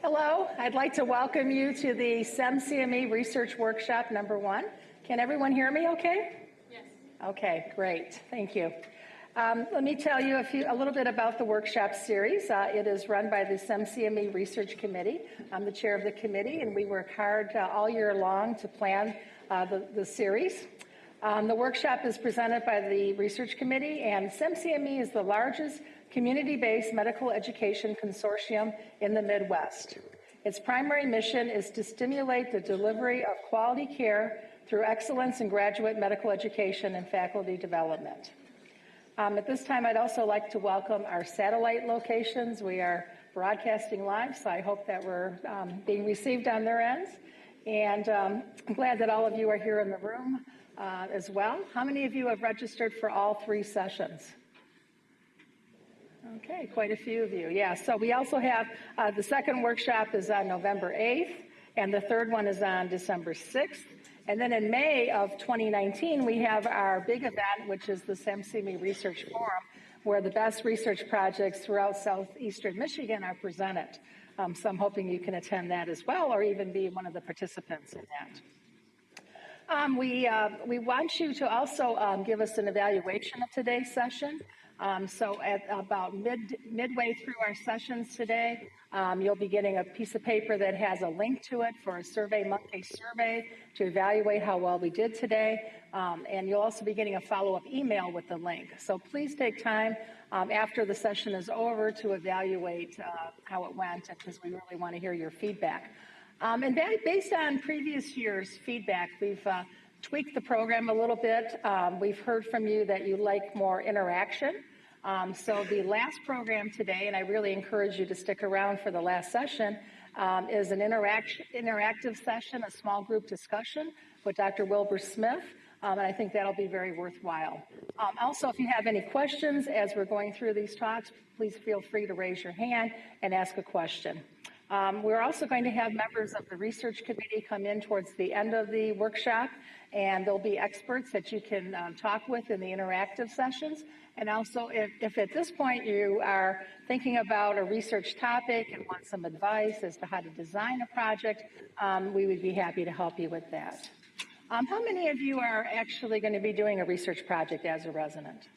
Hello, I'd like to welcome you to the SEMCME Research Workshop number 1. Can everyone hear me okay? Yes. Okay, great, thank you. Let me tell you a little bit about the workshop series. It is run by the SEMCME Research Committee. I'm the chair of the committee, and we work hard all year long to plan the series. The workshop is presented by the Research Committee, and SEMCME is the largest community-based medical education consortium in the Midwest. Its primary mission is to stimulate the delivery of quality care through excellence in graduate medical education and faculty development. At this time, I'd also like to welcome our satellite locations. We are broadcasting live, so I hope that we're being received on their ends. And I'm glad that all of you are here in the room as well. How many of you have registered for all 3 sessions? Okay, quite a few of you. Yeah, so we also have the second workshop is on November 8th, and the third one is on December 6th. And then in May of 2019, we have our big event, which is the SEMCME Research Forum, where the best research projects throughout southeastern Michigan are presented. So I'm hoping you can attend that as well, or even be one of the participants in that. We want you to also give us an evaluation of today's session. So at about midway through our sessions today, you'll be getting a piece of paper that has a link to it for a SurveyMonkey survey to evaluate how well we did today. And you'll also be getting a follow-up email with the link. So please take time after the session is over to evaluate how it went, because we really want to hear your feedback. And based on previous year's feedback, we've tweaked the program a little bit. We've heard from you that you like more interaction. So the last program today, and I really encourage you to stick around for the last session, is an interactive session, a small group discussion with Dr. Wilbur Smith, and I think that'll be very worthwhile. Also, if you have any questions as we're going through these talks, please feel free to raise your hand and ask a question. We're also going to have members of the research committee come in towards the end of the workshop, and there'll be experts that you can talk with in the interactive sessions. And also, if at this point you are thinking about a research topic and want some advice as to how to design a project, we would be happy to help you with that. How many of you are actually going to be doing a research project as a resident?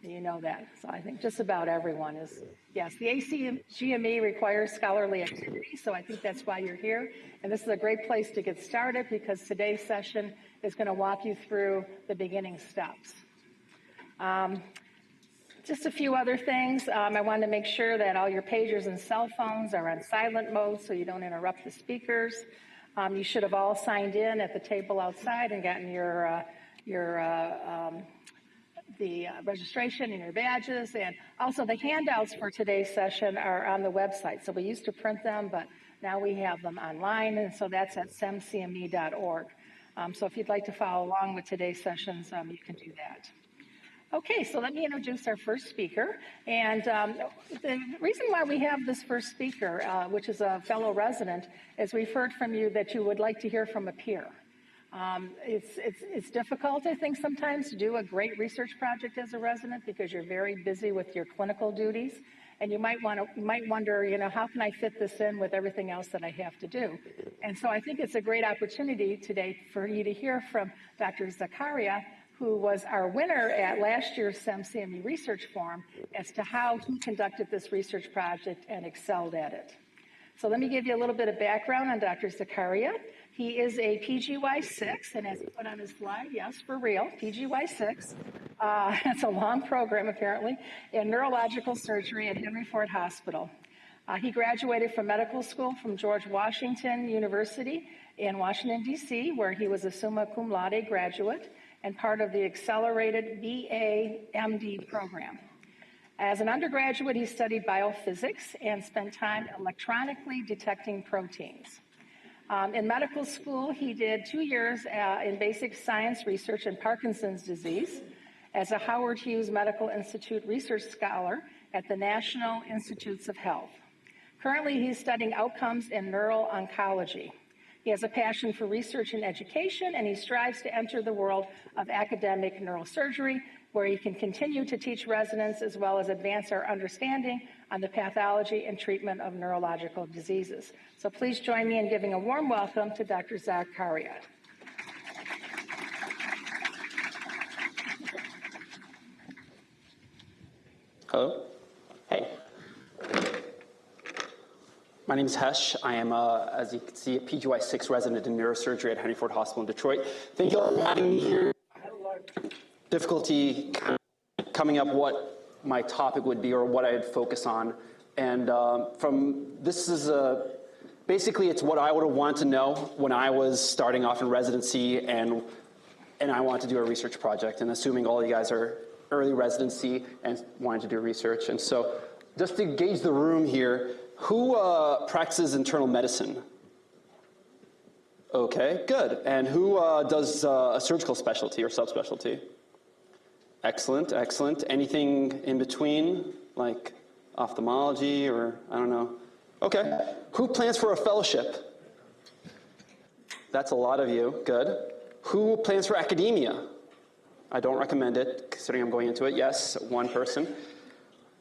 You know that. So I think just about everyone is. Yes, the SEMCME requires scholarly activity, so I think that's why you're here. And this is a great place to get started, because today's session is going to walk you through the beginning steps. Just a few other things. I wanted to make sure that all your pagers and cell phones are on silent mode so you don't interrupt the speakers. You should have all signed in at the table outside and gotten the registration and your badges, and also the handouts for today's session are on the website. So we used to print them, but now we have them online, and so that's at semcme.org. So if you'd like to follow along with today's sessions, you can do that. Okay, so let me introduce our first speaker. And the reason why we have this first speaker, which is a fellow resident, is we've heard from you that you would like to hear from a peer. It's difficult, I think, sometimes to do a great research project as a resident because you're very busy with your clinical duties, and you might wonder, how can I fit this in with everything else that I have to do? And so I think it's a great opportunity today for you to hear from Dr. Zakaria, who was our winner at last year's SEMCME Research Forum, as to how he conducted this research project and excelled at it. So let me give you a little bit of background on Dr. Zakaria. He is a PGY-6, and as he put on his slide, yes, for real, PGY-6. It's a long program, apparently, in neurological surgery at Henry Ford Hospital. He graduated from medical school from George Washington University in Washington, D.C., where he was a summa cum laude graduate and part of the accelerated BA-MD program. As an undergraduate, he studied biophysics and spent time electronically detecting proteins. In medical school, he did 2 years in basic science research in Parkinson's disease as a Howard Hughes Medical Institute research scholar at the National Institutes of Health. Currently, he's studying outcomes in neural oncology. He has a passion for research and education, and he strives to enter the world of academic neurosurgery, where he can continue to teach residents as well as advance our understanding on the pathology and treatment of neurological diseases. So please join me in giving a warm welcome to Dr. Zakaria. Hello. Hey. My name is Hesh. I am, as you can see, a PGY6 resident in neurosurgery at Henry Ford Hospital in Detroit. Thank you all for having me here. I had a lot of difficulty coming up what my topic would be or what I'd focus on. And basically it's what I would have wanted to know when I was starting off in residency and I wanted to do a research project, and assuming all you guys are early residency and wanted to do research. And so just to gauge the room here, who practices internal medicine? Okay, good. And who does a surgical specialty or subspecialty? Excellent, excellent. Anything in between, like ophthalmology or I don't know? Okay. Who plans for a fellowship? That's a lot of you. Good. Who plans for academia? I don't recommend it, considering I'm going into it. Yes, one person.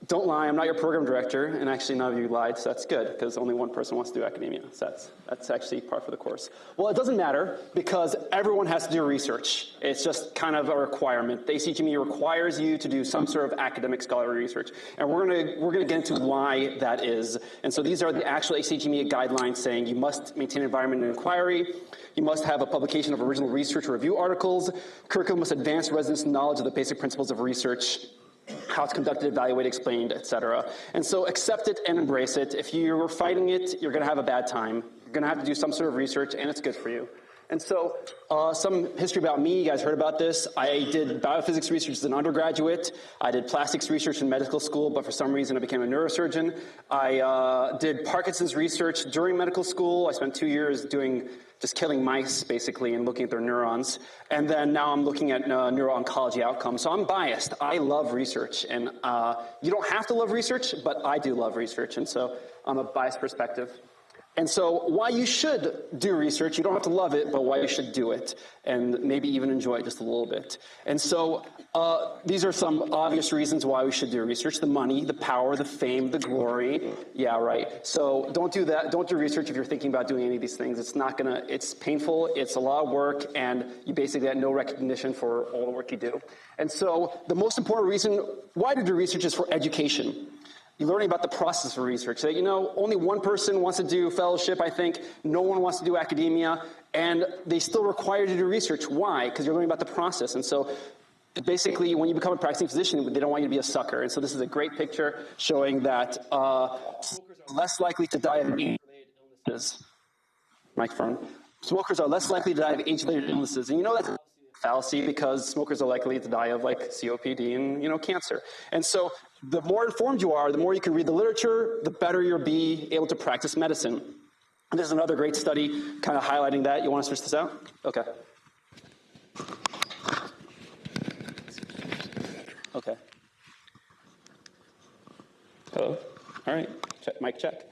Don't lie, I'm not your program director, and actually none of you lied, so that's good, because only one person wants to do academia, so that's actually par for the course. Well, it doesn't matter, because everyone has to do research. It's just kind of a requirement. The SEMCME requires you to do some sort of academic scholarly research, and we're gonna get into why that is. And so these are the actual SEMCME guidelines saying you must maintain environment and inquiry, you must have a publication of original research or review articles, curriculum must advance residents' knowledge of the basic principles of research, how it's conducted, evaluated, explained, etc. And so accept it and embrace it. If you're fighting it, you're going to have a bad time. You're going to have to do some sort of research, and it's good for you. And so some history about me, you guys heard about this. I did biophysics research as an undergraduate. I did plastics research in medical school, but for some reason I became a neurosurgeon. I did Parkinson's research during medical school. I spent 2 years just killing mice, basically, and looking at their neurons. And then now I'm looking at neuro-oncology outcomes. So I'm biased. I love research. And you don't have to love research, but I do love research. And so I'm a biased perspective. And so why you should do research, you don't have to love it, but why you should do it, and maybe even enjoy it just a little bit. And so these are some obvious reasons why we should do research: the money, the power, the fame, the glory. Yeah, right. So don't do that. Don't do research if you're thinking about doing any of these things. It's painful, it's a lot of work, and you basically get no recognition for all the work you do. And so the most important reason why to do research is for education. You're learning about the process of research. So, only one person wants to do fellowship, I think. No one wants to do academia, and they still require you to do research. Why? Because you're learning about the process. And so basically, when you become a practicing physician, they don't want you to be a sucker. And so this is a great picture showing that smokers are less likely to die of age-related illnesses. Microphone. Smokers are less likely to die of age-related illnesses. And that's a fallacy, because smokers are likely to die of COPD and cancer. And so the more informed you are, the more you can read the literature, the better you'll be able to practice medicine. And there's another great study kind of highlighting that. You want to switch this out? Okay. Okay. Hello? All right. Check, mic check.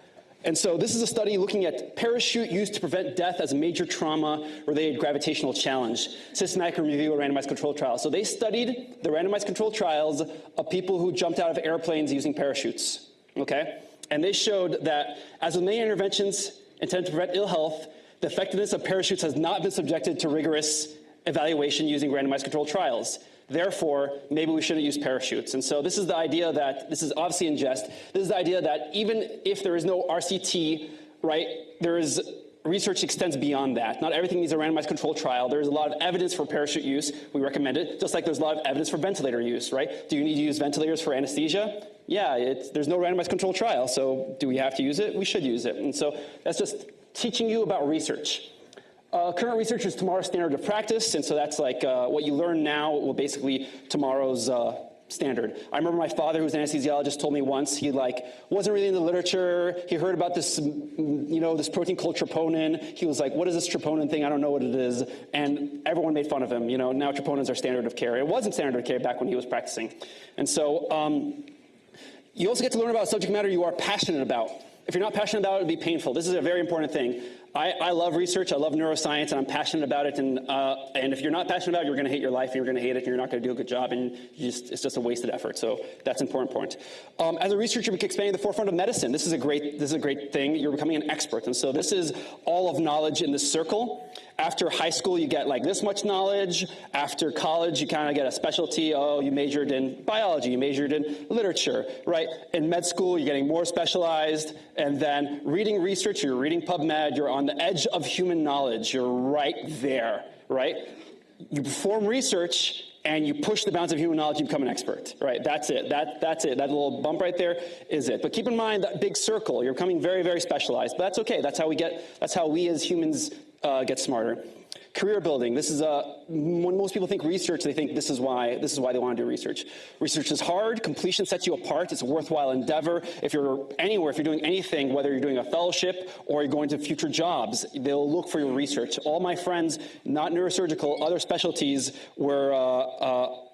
And so this is a study looking at parachute used to prevent death as a major trauma-related gravitational challenge, systematic review of randomized controlled trials. So they studied the randomized controlled trials of people who jumped out of airplanes using parachutes, okay? And they showed that, as with many interventions intended to prevent ill health, the effectiveness of parachutes has not been subjected to rigorous evaluation using randomized controlled trials. Therefore, maybe we shouldn't use parachutes. And so this is the idea that, this is obviously in jest, this is the idea that even if there is no RCT, right, research extends beyond that. Not everything needs a randomized controlled trial. There's a lot of evidence for parachute use. We recommend it, just like there's a lot of evidence for ventilator use, right? Do you need to use ventilators for anesthesia? Yeah, there's no randomized controlled trial, so do we have to use it? We should use it. And so that's just teaching you about research. Current research is tomorrow's standard of practice, and so that's like what you learn now will basically tomorrow's standard. I remember my father, who's an anesthesiologist, told me once he wasn't really in the literature. He heard about this, this protein called troponin. He was like, "What is this troponin thing? I don't know what it is." And everyone made fun of him. Now troponins are standard of care. It wasn't standard of care back when he was practicing, and so you also get to learn about a subject matter you are passionate about. If you're not passionate about it, it'd be painful. This is a very important thing. I love research. I love neuroscience, and I'm passionate about it. And if you're not passionate about it, you're going to hate your life, and you're going to hate it, and you're not going to do a good job, and it's just a wasted effort. So that's an important point. As a researcher, we can expand to the forefront of medicine. This is a great thing. You're becoming an expert, and so this is all of knowledge in this circle. After high school, you get like this much knowledge. After college, you kind of get a specialty. Oh, you majored in biology, you majored in literature, right? In med school, you're getting more specialized. And then reading research, you're reading PubMed, you're on the edge of human knowledge. You're right there, right? You perform research, and you push the bounds of human knowledge, you become an expert, right? That's it. That's it. That little bump right there is it. But keep in mind that big circle. You're becoming very, very specialized. But that's okay. That's how we as humans get smarter. Career building. This is when most people think research, they think this is why they want to do research. Research is hard. Completion sets you apart. It's a worthwhile endeavor. If you're anywhere, if you're doing anything, whether you're doing a fellowship or you're going to future jobs, they'll look for your research. All my friends, not neurosurgical, other specialties, were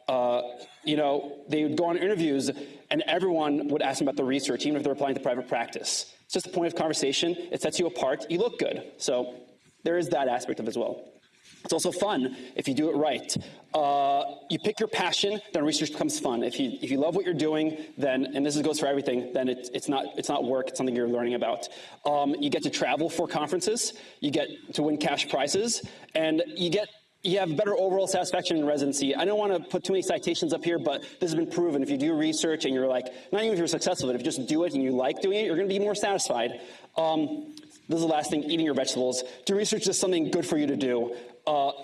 they would go on interviews, and everyone would ask them about the research, even if they're applying to private practice. It's just a point of conversation. It sets you apart. You look good. So there is that aspect of it as well. It's also fun if you do it right. You pick your passion, then research becomes fun. If you love what you're doing, then, and this goes for everything, then it's not work, it's something you're learning about. You get to travel for conferences, you get to win cash prizes, and you have better overall satisfaction in residency. I don't want to put too many citations up here, but this has been proven. If you do research and you're like, not even if you're successful, but if you just do it and you like doing it, you're going to be more satisfied. This is the last thing, eating your vegetables. Do research is something good for you to do.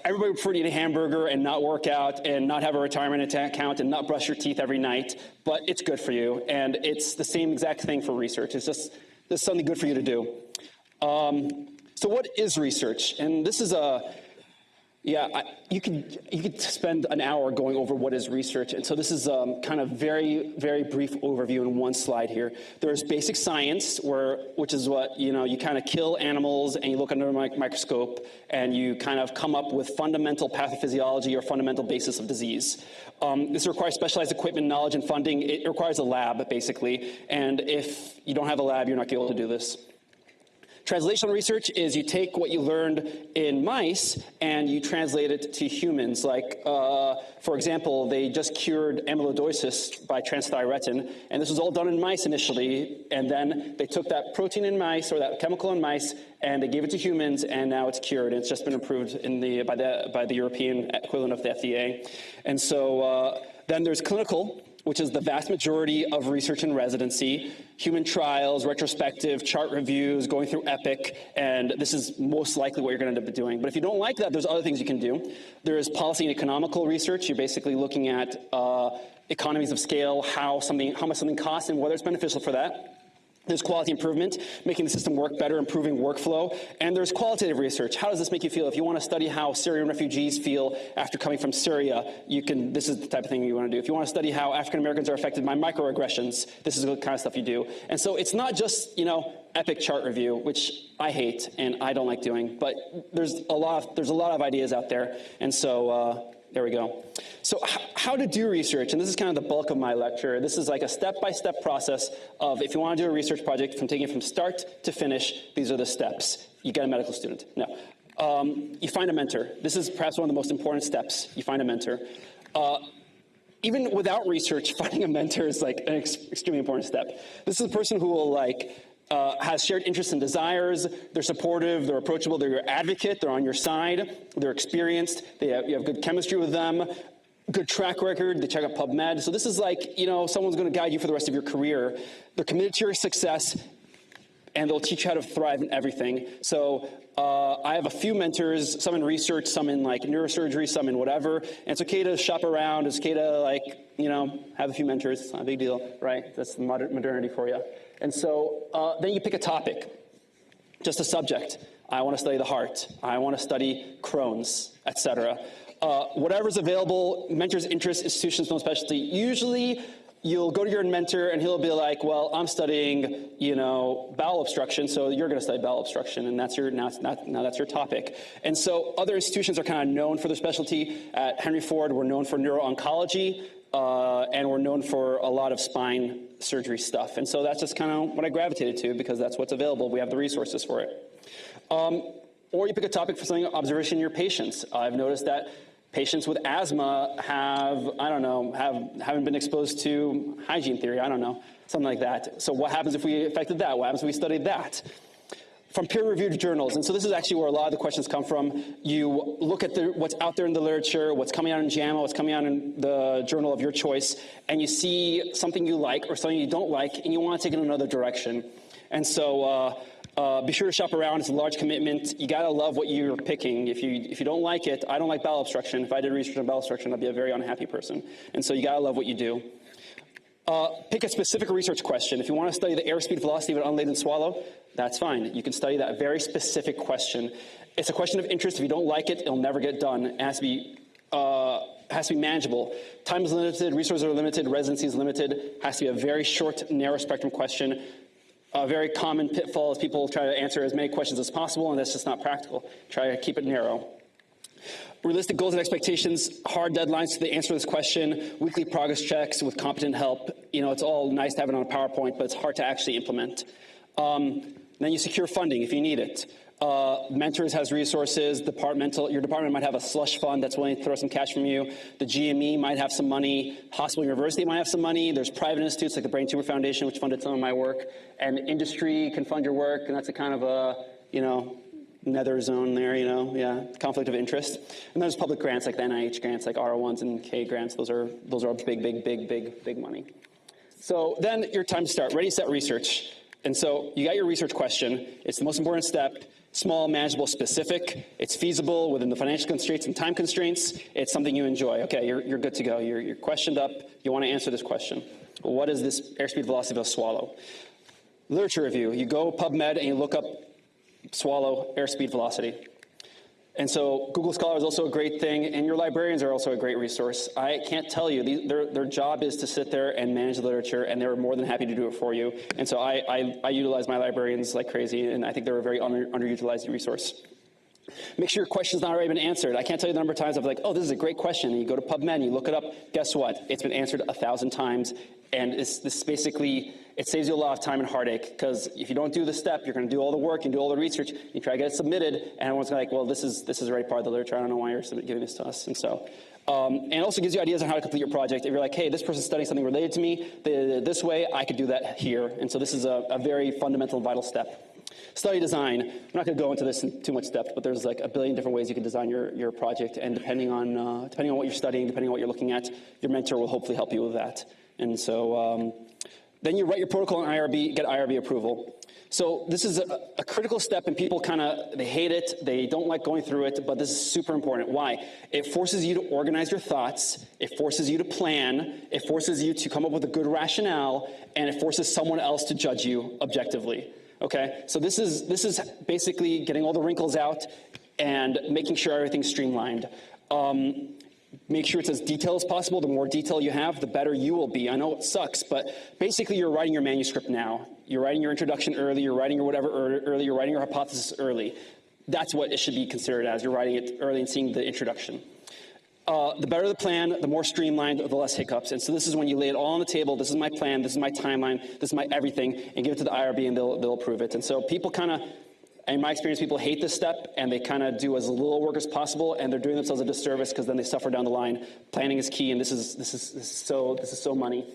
Everybody would prefer to eat a hamburger and not work out and not have a retirement account and not brush your teeth every night, but it's good for you. And it's the same exact thing for research. It's just something good for you to do. So what is research? And this is you could spend an hour going over what is research. And so this is kind of very, very brief overview in one slide here. There's basic science, which is what, you kind of kill animals and you look under a microscope and you kind of come up with fundamental pathophysiology or fundamental basis of disease. This requires specialized equipment, knowledge, and funding. It requires a lab, basically. And if you don't have a lab, you're not going to be able to do this. Translational research is you take what you learned in mice and you translate it to humans. Like, for example, they just cured amyloidosis by transthyretin, and this was all done in mice initially, and then they took that protein in mice or that chemical in mice and they gave it to humans, and now it's cured. It's just been approved by the European equivalent of the FDA. And so then there's clinical, which is the vast majority of research in residency, human trials, retrospective, chart reviews, going through EPIC, and this is most likely what you're going to end up doing. But if you don't like that, there's other things you can do. There is policy and economical research. You're basically looking at economies of scale, how much something costs and whether it's beneficial for that. There's quality improvement, making the system work better, improving workflow. And there's qualitative research. How does this make you feel? If you want to study how Syrian refugees feel after coming from Syria, this is the type of thing you want to do. If you want to study how African Americans are affected by microaggressions, this is the kind of stuff you do. And so it's not just, epic chart review, which I hate and I don't like doing, but there's a lot of ideas out there. And so there we go. So how to do research, and this is kind of the bulk of my lecture. This is like a step-by-step process of if you want to do a research project, from taking it from start to finish, these are the steps. You get a medical student. No. You find a mentor. This is perhaps one of the most important steps. You find a mentor. Even without research, finding a mentor is like an extremely important step. This is a person who will has shared interests and desires, they're supportive, they're approachable, they're your advocate, they're on your side, they're experienced, you have good chemistry with them, good track record, they check out PubMed. So this is like, someone's going to guide you for the rest of your career. They're committed to your success, and they'll teach you how to thrive in everything. So I have a few mentors, some in research, some in neurosurgery, some in whatever. And it's okay to shop around. It's okay to have a few mentors. It's not a big deal, right? That's the modernity for you. And so then you pick a topic, just a subject. I want to study the heart. I want to study Crohn's, etc. Whatever's available, mentor's interest, institutions, no specialty. Usually you'll go to your mentor and he'll be like, well, I'm studying, bowel obstruction, so you're going to study bowel obstruction, and that's your topic. And so other institutions are kind of known for their specialty. At Henry Ford, we're known for neuro-oncology, and we're known for a lot of spine surgery stuff. And so that's just kind of what I gravitated to because that's what's available. We have the resources for it. Or you pick a topic for something, observation in your patients. I've noticed that patients with asthma haven't been exposed to hygiene theory, I don't know, something like that. So what happens if we affected that? What happens if we studied that? From peer-reviewed journals, and so this is actually where a lot of the questions come from. You look at what's out there in the literature, what's coming out in JAMA, what's coming out in the journal of your choice, and you see something you like or something you don't like, and you want to take it in another direction. And so be sure to shop around. It's a large commitment. You got to love what you're picking. If you don't like it, I don't like bowel obstruction. If I did research on bowel obstruction, I'd be a very unhappy person. And so you got to love what you do. Pick a specific research question. If you want to study the airspeed velocity of an unladen swallow, that's fine. You can study that very specific question. It's a question of interest. If you don't like it, it'll never get done. It has to be manageable. Time is limited, resources are limited, residency is limited. It has to be a very short, narrow spectrum question. A very common pitfall is people try to answer as many questions as possible, and that's just not practical. Try to keep it narrow. Realistic goals and expectations, hard deadlines to the answer to this question, weekly progress checks with competent help. It's all nice to have it on a PowerPoint, but it's hard to actually implement. Then you secure funding if you need it. Mentors has resources. Your department might have a slush fund that's willing to throw some cash from you. The GME might have some money. Hospital University might have some money. There's private institutes like the Brain Tumor Foundation, which funded some of my work. And industry can fund your work, and that's a kind of a, nether zone there, conflict of interest. And there's public grants like the NIH grants, like R01s and K grants. Those are big money. So then your time to start. Ready, set, research. And so you got your research question. It's the most important step. Small, manageable, specific. It's feasible within the financial constraints and time constraints. It's something you enjoy. Okay, you're good to go. You're questioned up. You want to answer this question. What is this airspeed velocity of a swallow? Literature review. You go PubMed and you look up swallow airspeed velocity. And so Google Scholar is also a great thing, and your librarians are also a great resource. I can't tell you, their job is to sit there and manage the literature, and they're more than happy to do it for you. And so I utilize my librarians like crazy, and I think they're a very underutilized resource. Make sure your question's not already been answered. I can't tell you the number of times I've like, oh, this is a great question, and you go to PubMed and you look it up. Guess what? It's been answered 1,000 times, and this basically, it saves you a lot of time and heartache, because if you don't do the step, you're going to do all the work and do all the research, you try to get it submitted, and everyone's going to like, well, this is already part of the literature. I don't know why you're giving this to us. And so, and it also gives you ideas on how to complete your project. If you're like, hey, this person's studying something related to me, they did it this way, I could do that here. And so this is a very fundamental and vital step. Study design. I'm not going to go into this in too much depth, but there's like a billion different ways you can design your project, and depending on what you're studying, depending on what you're looking at, your mentor will hopefully help you with that. And so then you write your protocol in IRB, get IRB approval. So this is a critical step, and people they hate it, they don't like going through it, but this is super important. Why? It forces you to organize your thoughts, it forces you to plan, it forces you to come up with a good rationale, and it forces someone else to judge you objectively. Okay, so this is basically getting all the wrinkles out and making sure everything's streamlined. Make sure it's as detailed as possible. The more detail you have, the better you will be. I know it sucks, but basically you're writing your manuscript now. You're writing your introduction early, you're writing your whatever early, you're writing your hypothesis early. That's what it should be considered as. You're writing it early and seeing the introduction. The better the plan, the more streamlined, the less hiccups. And so this is when you lay it all on the table. This is my plan, this is my timeline, this is my everything, and give it to the IRB, and they'll approve it. And so people in my experience, people hate this step, and they kind of do as little work as possible, and they're doing themselves a disservice because then they suffer down the line. Planning is key, and this is so money.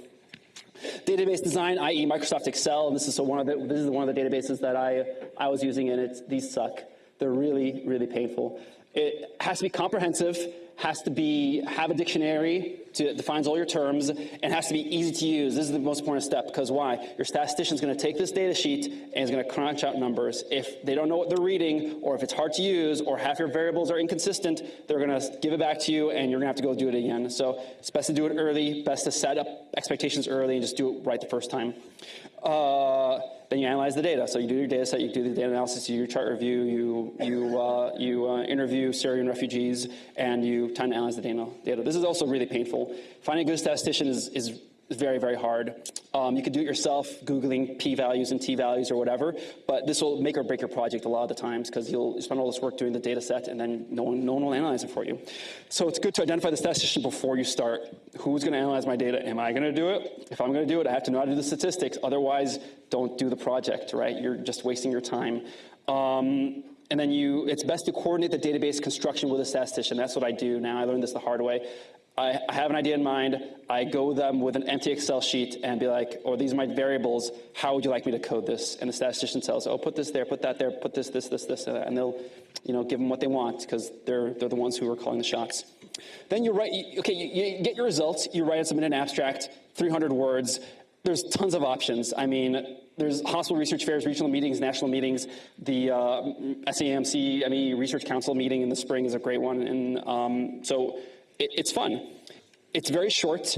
Database design, i.e. Microsoft Excel, and this is one of the databases that I was using, and these suck. They're really, really painful. It has to be comprehensive, has to have a dictionary that defines all your terms, and has to be easy to use. This is the most important step, because why? Your statistician's going to take this data sheet and is going to crunch out numbers. If they don't know what they're reading, or if it's hard to use, or half your variables are inconsistent, they're going to give it back to you, and you're going to have to go do it again. So it's best to do it early, best to set up expectations early, and just do it right the first time. Then you analyze the data. So you do your data set, you do the data analysis, you do your chart review, you interview Syrian refugees, and you time to analyze the data. This is also really painful. Finding a good statistician is very, very hard. You can do it yourself, Googling p-values and t-values or whatever, but this will make or break your project a lot of the times, because you'll spend all this work doing the data set, and then no one will analyze it for you. So it's good to identify the statistician before you start. Who's going to analyze my data? Am I going to do it? If I'm going to do it, I have to know how to do the statistics. Otherwise, don't do the project, right? You're just wasting your time. And then it's best to coordinate the database construction with a statistician. That's what I do now. I learned this the hard way. I have an idea in mind. I go with them with an empty Excel sheet and be like, oh, these are my variables. How would you like me to code this? And the statistician tells, oh, put this there, put that there, put this, and they'll, give them what they want because they're the ones who are calling the shots. Then you write, okay, you get your results. You write and submit an abstract, 300 words. There's tons of options. I mean, there's hospital research fairs, regional meetings, national meetings. The SEMCME Research Council meeting in the spring is a great one. And so it's fun. It's very short.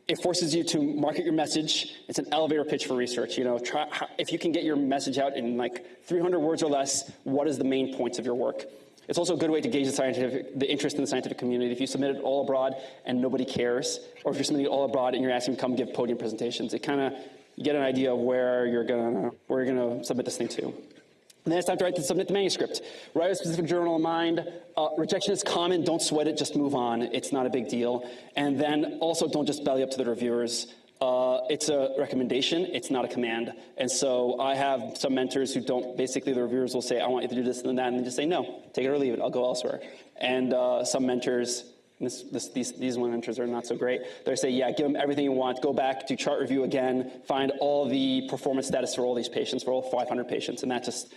It forces you to market your message. It's an elevator pitch for research. If you can get your message out in like 300 words or less, what is the main points of your work? It's also a good way to gauge the interest in the scientific community. If you submit it all abroad and nobody cares, or if you're submitting it all abroad and you're asking them to come give podium presentations, it kind of, you get an idea of where you're gonna submit this thing to. And then it's time to submit the manuscript. Write a specific journal in mind. Rejection is common. Don't sweat it. Just move on. It's not a big deal. And then also don't just belly up to the reviewers. It's a recommendation. It's not a command. And so I have some mentors who don't, basically the reviewers will say, I want you to do this and that, and they just say, no, take it or leave it. I'll go elsewhere. And some mentors, these one mentors are not so great. They say, yeah, give them everything you want. Go back, do chart review again, find all the performance status for all these patients, for all 500 patients, and that's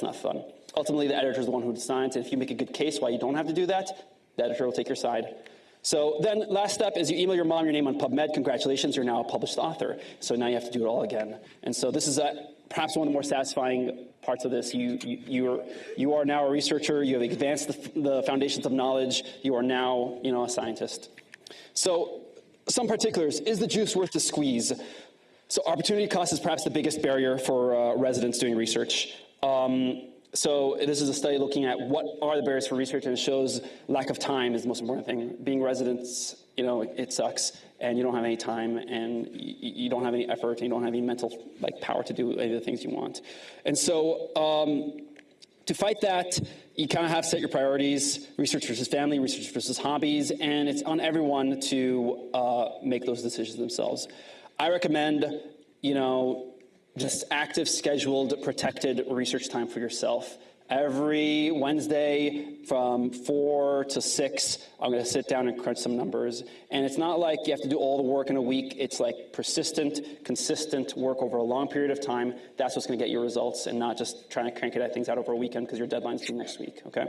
not fun. Ultimately, the editor is the one who decides, and if you make a good case why you don't have to do that, the editor will take your side. So then last step is you email your mom your name on PubMed. Congratulations, you're now a published author. So now you have to do it all again. And so this is perhaps one of the more satisfying parts of this. You are now a researcher. You have advanced the foundations of knowledge. You are now a scientist. So some particulars. Is the juice worth the squeeze? So opportunity cost is perhaps the biggest barrier for residents doing research. So this is a study looking at what are the barriers for research, and it shows lack of time is the most important thing. Being residents, it sucks, and you don't have any time, and you don't have any effort, and you don't have any mental power to do any of the things you want. And so to fight that, you kind of have to set your priorities: research versus family, research versus hobbies, and it's on everyone to make those decisions themselves. I recommend, just active, scheduled, protected research time for yourself. Every Wednesday from 4 to 6, I'm going to sit down and crunch some numbers. And it's not like you have to do all the work in a week. It's like persistent, consistent work over a long period of time. That's what's going to get you results, and not just trying to crank things out over a weekend because your deadline's due next week, okay?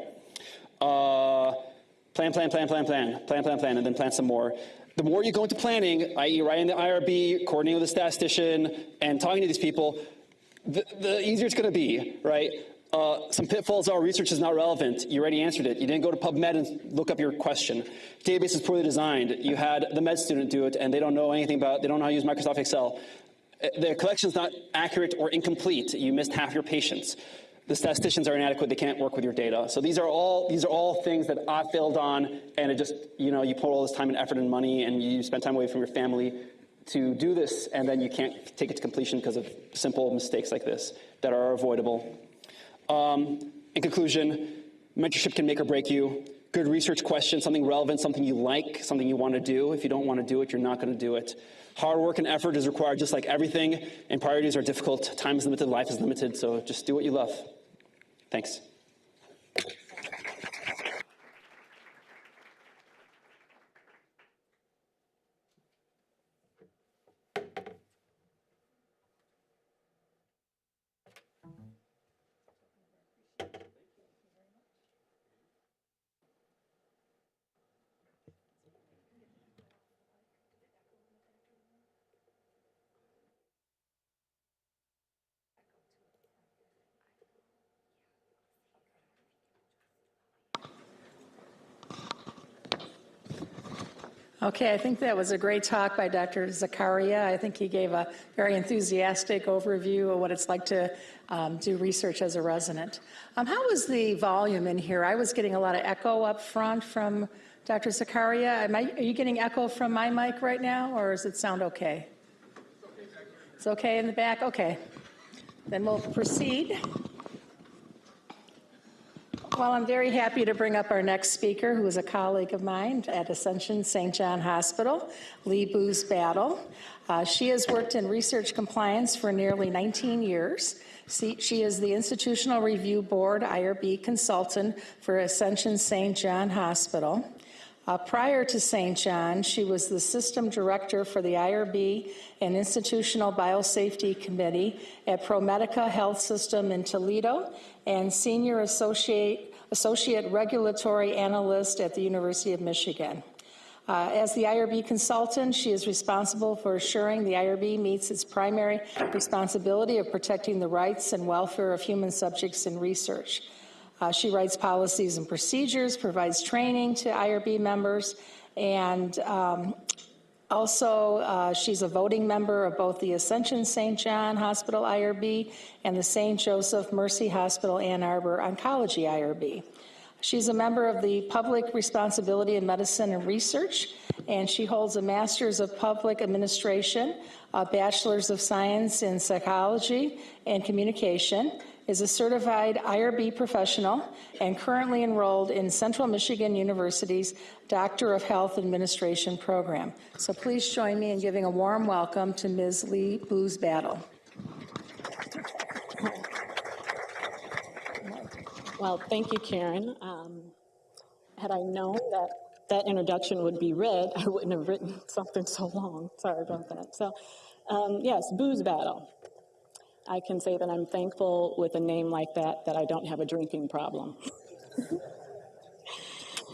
Plan, and then plan some more. The more you go into planning, i.e. writing the IRB, coordinating with a statistician, and talking to these people, the easier it's going to be, right? Some pitfalls are research is not relevant. You already answered it. You didn't go to PubMed and look up your question. Database is poorly designed. You had the med student do it, and they don't know anything they don't know how to use Microsoft Excel. The collection's not accurate or incomplete. You missed half your patients. The statisticians are inadequate. They can't work with your data. So these are all things that I failed on, and it just, you put all this time and effort and money, and you spend time away from your family to do this, and then you can't take it to completion because of simple mistakes like this that are avoidable. In conclusion, mentorship can make or break you. Good research question, something relevant, something you like, something you want to do. If you don't want to do it, you're not going to do it. Hard work and effort is required just like everything, and priorities are difficult. Time is limited, life is limited, so just do what you love. Thanks. Okay, I think that was a great talk by Dr. Zakaria. I think he gave a very enthusiastic overview of what it's like to do research as a resident. How was the volume in here? I was getting a lot of echo up front from Dr. Zakaria. Are you getting echo from my mic right now, or does it sound okay? It's okay in the back? Okay. Then we'll proceed. Well, I'm very happy to bring up our next speaker, who is a colleague of mine at Ascension St. John Hospital, Lee Booz Battle. She has worked in research compliance for nearly 19 years. She is the Institutional Review Board IRB consultant for Ascension St. John Hospital. Prior to St. John, she was the system director for the IRB and Institutional Biosafety Committee at ProMedica Health System in Toledo and senior associate regulatory analyst at the University of Michigan. As the IRB consultant, she is responsible for assuring the IRB meets its primary responsibility of protecting the rights and welfare of human subjects in research. She writes policies and procedures, provides training to IRB members, and also she's a voting member of both the Ascension St. John Hospital IRB and the St. Joseph Mercy Hospital Ann Arbor Oncology IRB. She's a member of the Public Responsibility in Medicine and Research, and she holds a Master's of Public Administration, a Bachelor's of Science in Psychology and Communication, is a certified IRB professional, and currently enrolled in Central Michigan University's Doctor of Health Administration program. So please join me in giving a warm welcome to Ms. Lee Booz Battle. Well, thank you, Karen. Had I known that that introduction would be read, I wouldn't have written something so long. Sorry about that. So, yes, Booze Battle. I can say that I'm thankful with a name like that I don't have a drinking problem.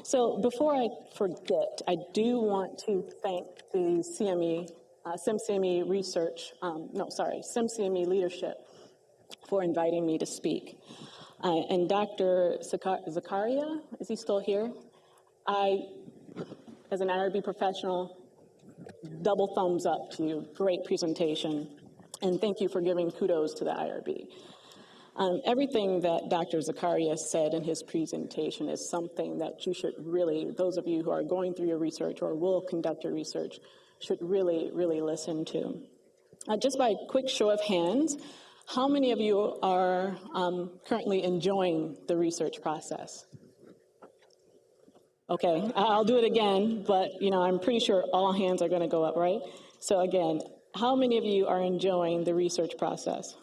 So before I forget, I do want to thank the SEMCME SEMCME leadership for inviting me to speak. And Dr. Zakaria, is he still here? I, as an IRB professional, double thumbs up to you. Great presentation. And thank you for giving kudos to the IRB. Everything that Dr. Zakaria said in his presentation is something that you should really, those of you who are going through your research or will conduct your research, should really, really listen to. Just by a quick show of hands, how many of you are currently enjoying the research process? Okay, I'll do it again, but I'm pretty sure all hands are going to go up, right? So again, how many of you are enjoying the research process?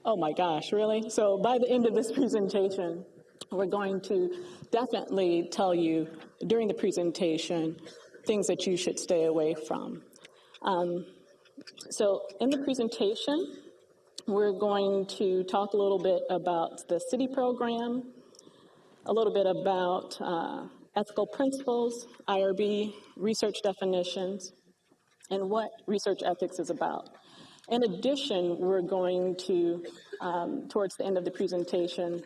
Oh my gosh, really? So by the end of this presentation, we're going to definitely tell you during the presentation things that you should stay away from. So in the presentation, we're going to talk a little bit about the CITY program, a little bit about ethical principles, IRB, research definitions, and what research ethics is about. In addition, we're going to, towards the end of the presentation,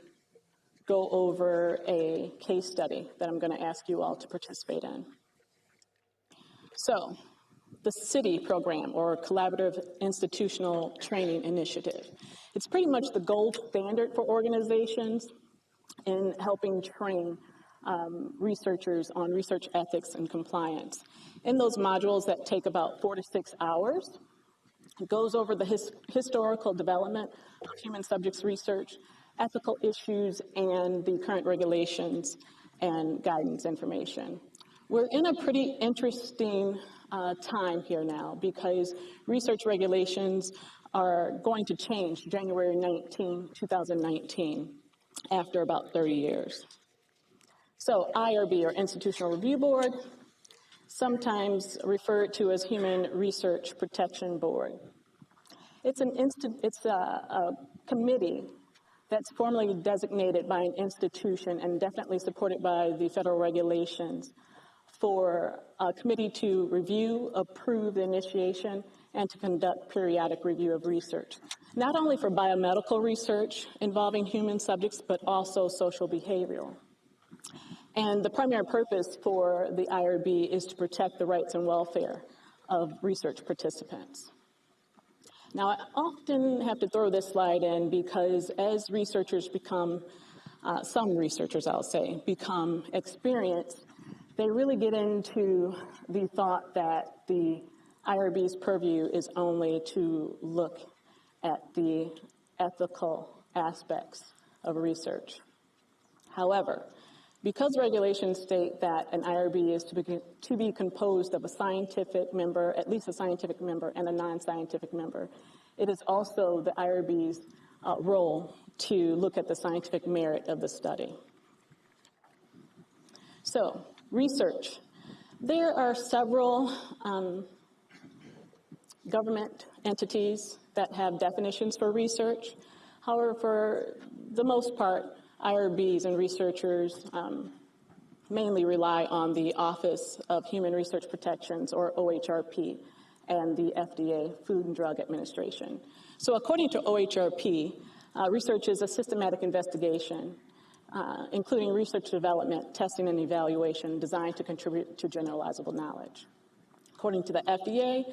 go over a case study that I'm going to ask you all to participate in. So, the CITY program, or Collaborative Institutional Training Initiative. It's pretty much the gold standard for organizations in helping train researchers on research ethics and compliance. In those modules that take about 4 to 6 hours, it goes over the historical development of human subjects research, ethical issues, and the current regulations and guidance information. We're in a pretty interesting time here now because research regulations are going to change January 19, 2019, after about 30 years. So IRB, or Institutional Review Board, sometimes referred to as Human Research Protection Board. It's a committee that's formally designated by an institution and definitely supported by the federal regulations for a committee to review, approve the initiation, and to conduct periodic review of research, not only for biomedical research involving human subjects, but also social behavioral. And the primary purpose for the IRB is to protect the rights and welfare of research participants. Now, I often have to throw this slide in because as researchers become, some researchers I'll say, become experienced, they really get into the thought that the IRB's purview is only to look at the ethical aspects of research. However, because regulations state that an IRB is to be composed of a scientific member, at least a scientific member, and a non-scientific member, it is also the IRB's role to look at the scientific merit of the study. So, research. There are several government entities that have definitions for research. However, for the most part, IRBs and researchers mainly rely on the Office of Human Research Protections, or OHRP, and the FDA, Food and Drug Administration. So according to OHRP, research is a systematic investigation, including research development, testing, and evaluation designed to contribute to generalizable knowledge. According to the FDA,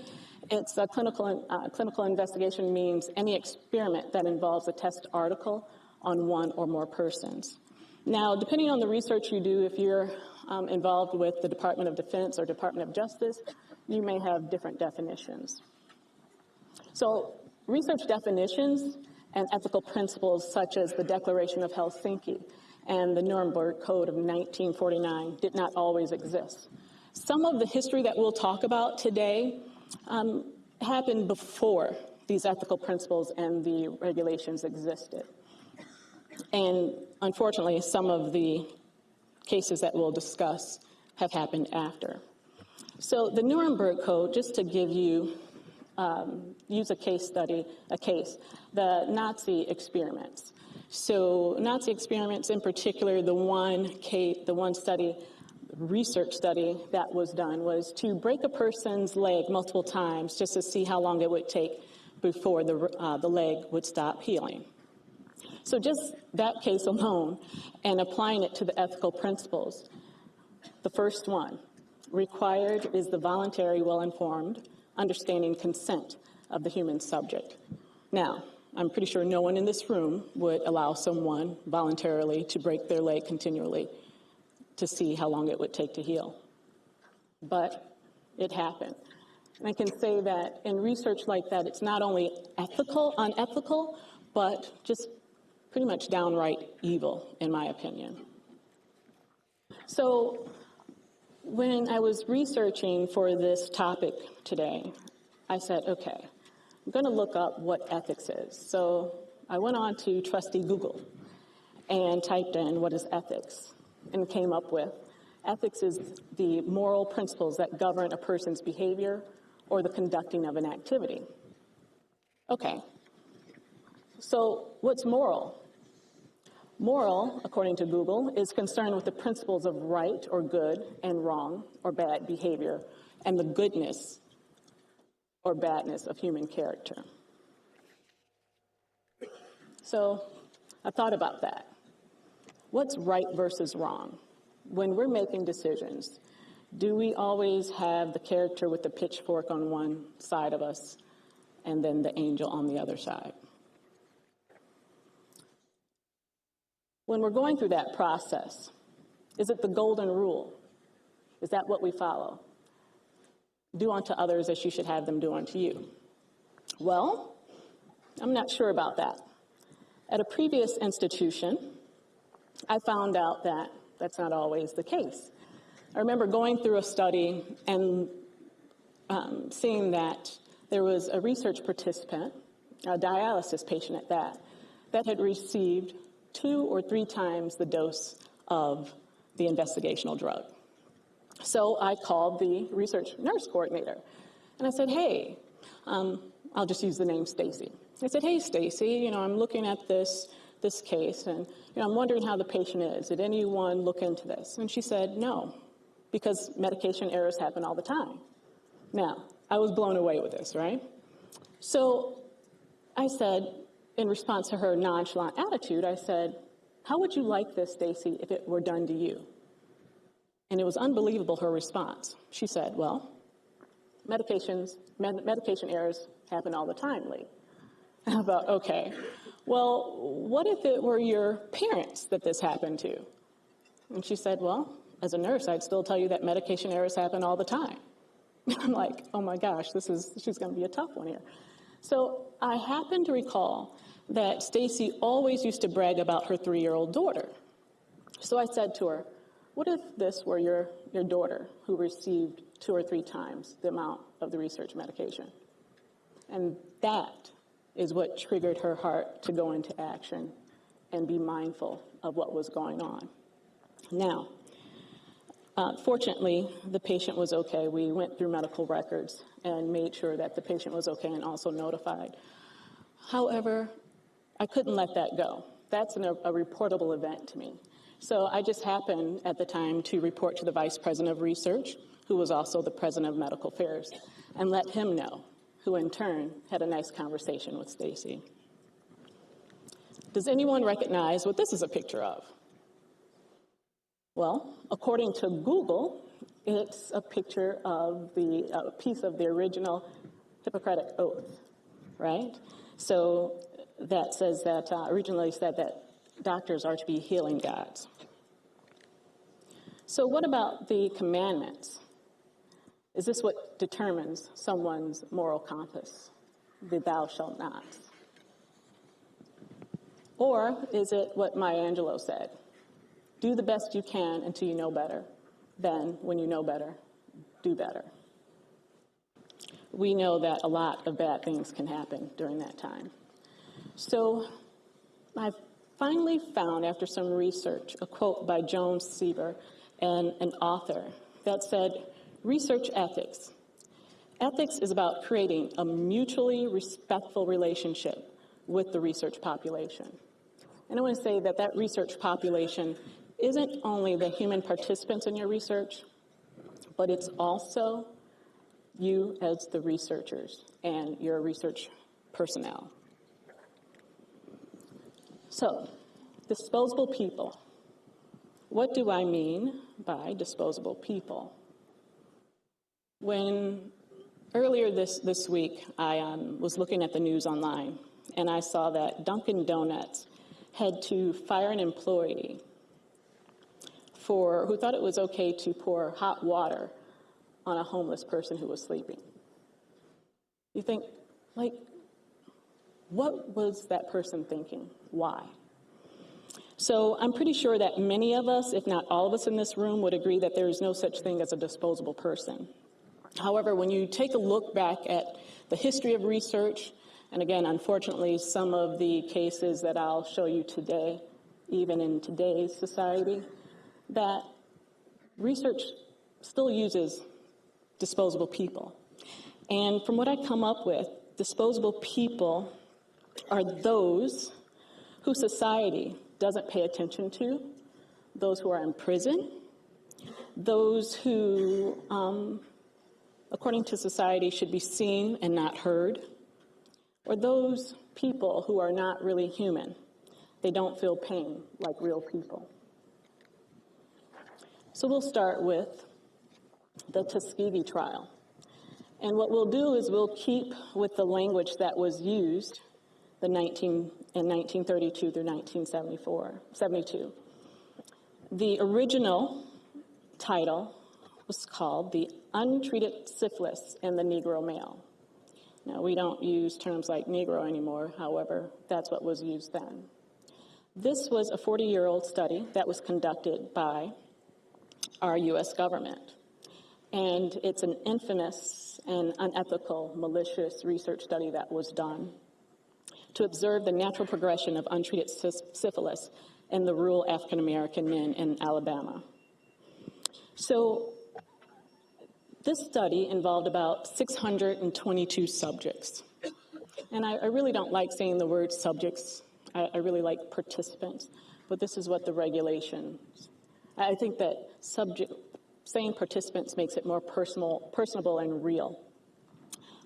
it's a clinical investigation means any experiment that involves a test article on one or more persons. Now, depending on the research you do, if you're involved with the Department of Defense or Department of Justice, you may have different definitions. So, research definitions and ethical principles such as the Declaration of Helsinki and the Nuremberg Code of 1949 did not always exist. Some of the history that we'll talk about today happened before these ethical principles and the regulations existed. And unfortunately, some of the cases that we'll discuss have happened after. So the Nuremberg Code, just to give you, use a case, the Nazi experiments. So Nazi experiments in particular, the one research study that was done was to break a person's leg multiple times just to see how long it would take before the leg would stop healing. So just that case alone and applying it to the ethical principles, the first one, required is the voluntary, well-informed, understanding consent of the human subject. Now, I'm pretty sure no one in this room would allow someone voluntarily to break their leg continually to see how long it would take to heal. But it happened. And I can say that in research like that, it's not only unethical, but just pretty much downright evil, in my opinion. So when I was researching for this topic today, I said, okay, I'm going to look up what ethics is. So I went on to trusty Google and typed in what is ethics and came up with ethics is the moral principles that govern a person's behavior or the conducting of an activity. Okay, so what's moral? Moral, according to Google, is concerned with the principles of right or good and wrong or bad behavior and the goodness or badness of human character. So I thought about that. What's right versus wrong? When we're making decisions, do we always have the character with the pitchfork on one side of us and then the angel on the other side? When we're going through that process, is it the golden rule? Is that what we follow? Do unto others as you should have them do unto you. Well, I'm not sure about that. At a previous institution, I found out that that's not always the case. I remember going through a study and seeing that there was a research participant, a dialysis patient at that had received 2 or 3 times the dose of the investigational drug. So I called the research nurse coordinator, and I said, hey, I'll just use the name Stacy. I said, hey, Stacy, I'm looking at this case, and I'm wondering how the patient is. Did anyone look into this? And she said, no, because medication errors happen all the time. Now, I was blown away with this, right? So I said, in response to her nonchalant attitude, I said, how would you like this, Stacy, if it were done to you? And it was unbelievable, her response. She said, well, medication errors happen all the time, Lee. And I thought, okay, well, what if it were your parents that this happened to? And she said, well, as a nurse, I'd still tell you that medication errors happen all the time. I'm like, oh my gosh, she's going to be a tough one here. So I happen to recall that Stacy always used to brag about her 3-year-old daughter. So I said to her, what if this were your daughter who received 2 or 3 times the amount of the research medication? And that is what triggered her heart to go into action and be mindful of what was going on. Now, fortunately, the patient was okay. We went through medical records and made sure that the patient was okay and also notified. However, I couldn't let that go. That's a reportable event to me. So I just happened at the time to report to the Vice President of Research, who was also the President of Medical Affairs, and let him know, who in turn had a nice conversation with Stacy. Does anyone recognize what this is a picture of? Well, according to Google, it's a picture of a piece of the original Hippocratic Oath, right? So that says that, originally said that doctors are to be healing gods. So what about the commandments? Is this what determines someone's moral compass, the thou shalt not? Or is it what Maya Angelou said? Do the best you can until you know better. Then, when you know better, do better. We know that a lot of bad things can happen during that time. So I finally found, after some research, a quote by Joan Sieber, an author, that said, research ethics. Ethics is about creating a mutually respectful relationship with the research population. And I want to say that that research population isn't only the human participants in your research, but it's also you as the researchers and your research personnel. So, disposable people. What do I mean by disposable people? When earlier this week, I was looking at the news online, and I saw that Dunkin' Donuts had to fire an employee who thought it was okay to pour hot water on a homeless person who was sleeping. You think, what was that person thinking? Why? So I'm pretty sure that many of us, if not all of us in this room, would agree that there is no such thing as a disposable person. However, when you take a look back at the history of research, and again, unfortunately, some of the cases that I'll show you today, even in today's society, that research still uses disposable people. And from what I come up with, disposable people are those who society doesn't pay attention to, those who are in prison, those who, according to society, should be seen and not heard, or those people who are not really human. They don't feel pain like real people. So we'll start with the Tuskegee trial. And what we'll do is we'll keep with the language that was used in 1932 through 1972. The original title was called The Untreated Syphilis in the Negro Male. Now, we don't use terms like Negro anymore, however, that's what was used then. This was a 40-year-old study that was conducted by our U.S. government. And it's an infamous and unethical, malicious research study that was done to observe the natural progression of untreated syphilis in the rural African-American men in Alabama. So this study involved about 622 subjects. And I really don't like saying the word subjects. I really like participants, but this is what the regulations. I think that saying participants makes it more personable and real.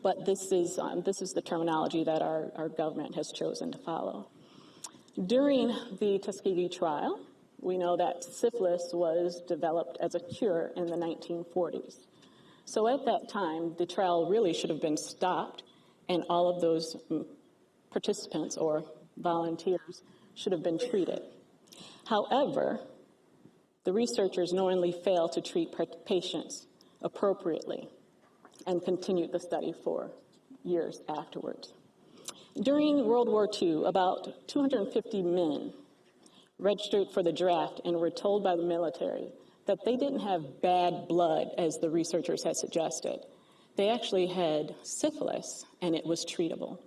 But this is the terminology that our government has chosen to follow. During the Tuskegee trial, we know that syphilis was developed as a cure in the 1940s. So at that time, the trial really should have been stopped, and all of those participants or volunteers should have been treated. However, the researchers knowingly failed to treat patients appropriately and continued the study for years afterwards. During World War II, about 250 men registered for the draft and were told by the military that they didn't have bad blood, as the researchers had suggested. They actually had syphilis, and it was treatable.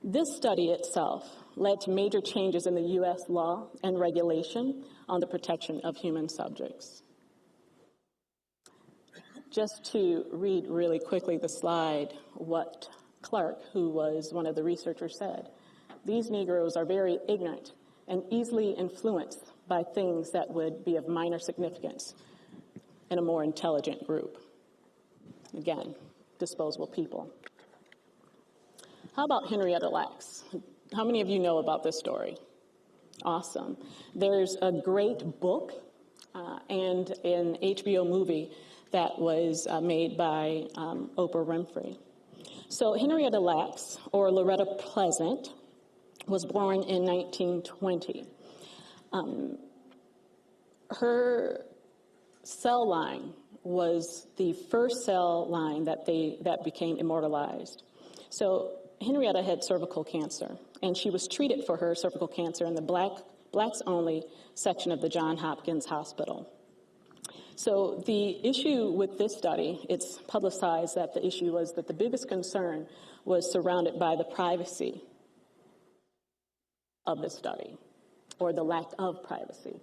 This study itself led to major changes in the U.S. law and regulation on the protection of human subjects. Just to read really quickly the slide, what Clark, who was one of the researchers, said: "These Negroes are very ignorant and easily influenced by things that would be of minor significance in a more intelligent group." Again, disposable people. How about Henrietta Lacks? How many of you know about this story? Awesome. There's a great book and an HBO movie that was made by Oprah Winfrey. So Henrietta Lacks, or Loretta Pleasant, was born in 1920. Her cell line was the first cell line that became immortalized. So Henrietta had cervical cancer, and she was treated for her cervical cancer in the blacks only section of the Johns Hopkins Hospital. So the issue with this study, it's publicized that the issue was that the biggest concern was surrounded by the privacy of the study, or the lack of privacy.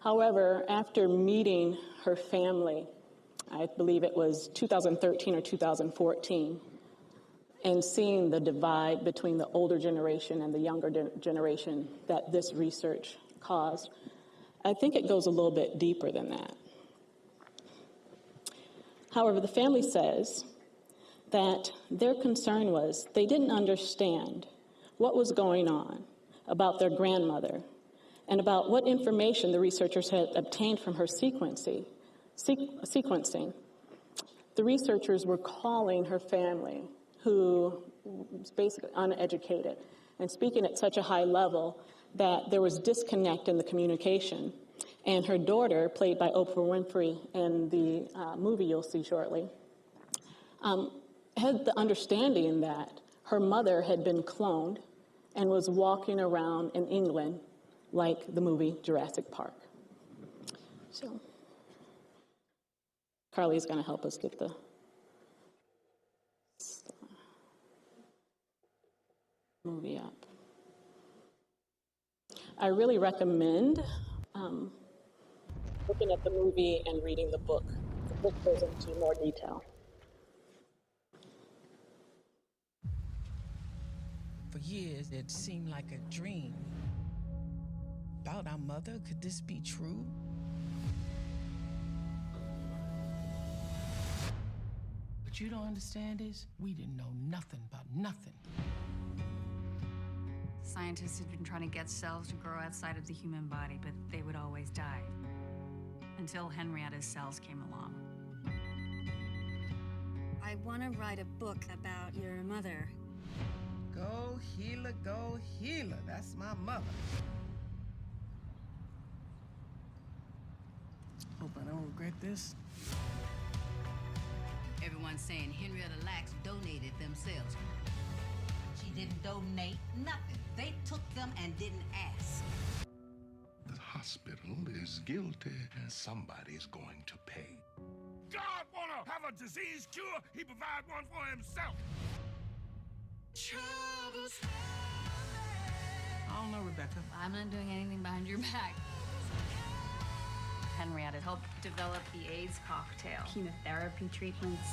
However, after meeting her family, I believe it was 2013 or 2014, and seeing the divide between the older generation and the younger generation that this research caused, I think it goes a little bit deeper than that. However, the family says that their concern was they didn't understand what was going on about their grandmother and about what information the researchers had obtained from her sequencing. The researchers were calling her family, who was basically uneducated, and speaking at such a high level that there was disconnect in the communication. And her daughter, played by Oprah Winfrey in the movie you'll see shortly, had the understanding that her mother had been cloned and was walking around in England like the movie Jurassic Park. So Carly's going to help us get the movie up. I really recommend looking at the movie and reading the book. The book goes into more detail. For years, it seemed like a dream. About our mother, could this be true? What you don't understand is, we didn't know nothing about nothing. Scientists had been trying to get cells to grow outside of the human body, but they would always die. Until Henrietta's cells came along. I want to write a book about your mother. Go healer, that's my mother. Hope I don't regret this. Everyone's saying Henrietta Lacks donated them cells. She didn't donate nothing. They took them and didn't ask. The hospital is guilty, and somebody's going to pay. God wanna have a disease cure, he provide one for himself. I don't know, Rebecca. I'm not doing anything behind your back. Henrietta helped develop the AIDS cocktail, chemotherapy treatments.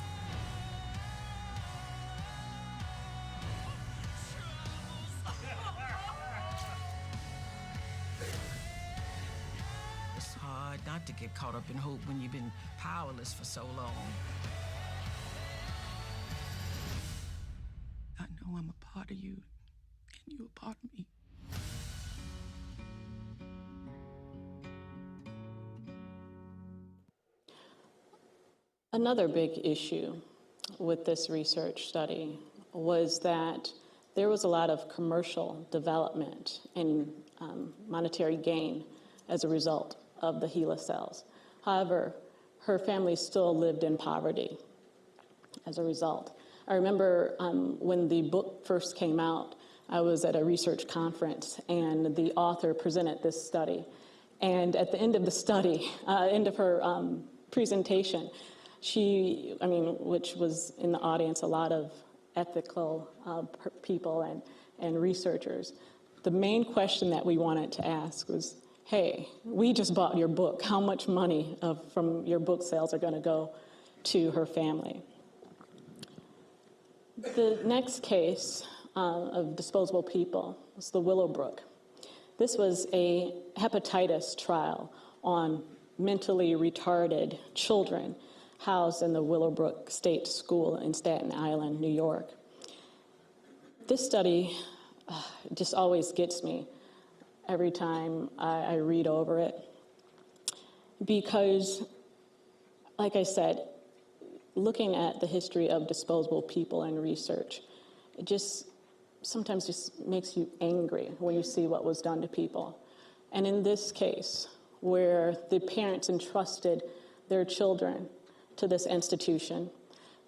It's hard not to get caught up in hope when you've been powerless for so long. I know I'm a part of you, and you're a part of me. Another big issue with this research study was that there was a lot of commercial development and monetary gain as a result of the HeLa cells. However, her family still lived in poverty as a result. I remember when the book first came out, I was at a research conference, and the author presented this study. And at the end of the study, end of her presentation, which was in the audience, a lot of ethical people and researchers, the main question that we wanted to ask was, hey, we just bought your book. How much money from your book sales are going to go to her family? The next case of disposable people was the Willowbrook. This was a hepatitis trial on mentally retarded children housed in the Willowbrook State School in Staten Island, New York. This study just always gets me every time I read over it, because, like I said, looking at the history of disposable people and research, it just sometimes just makes you angry when you see what was done to people. And in this case, where the parents entrusted their children to this institution,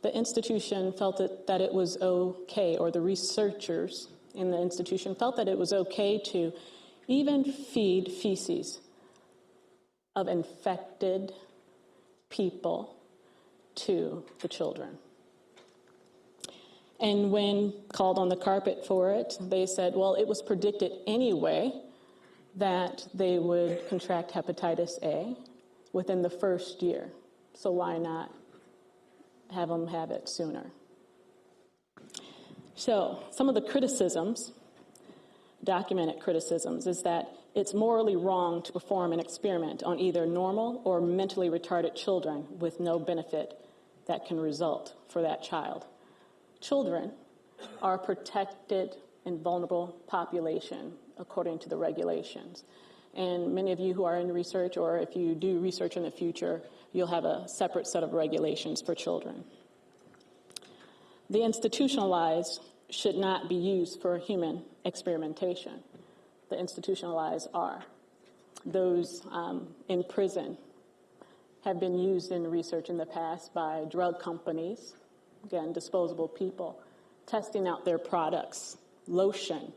the institution felt that it was okay, or the researchers in the institution felt that it was okay to even feed feces of infected people to the children. And when called on the carpet for it, they said, well, it was predicted anyway that they would contract hepatitis A within the first year. So why not have them have it sooner? So some of the criticisms, documented criticisms, is that it's morally wrong to perform an experiment on either normal or mentally retarded children with no benefit that can result for that child. Children are a protected and vulnerable population according to the regulations. And many of you who are in research, or if you do research in the future, you'll have a separate set of regulations for children. The institutionalized should not be used for human experimentation. The institutionalized are. Those in prison have been used in research in the past by drug companies, again, disposable people, testing out their products, lotion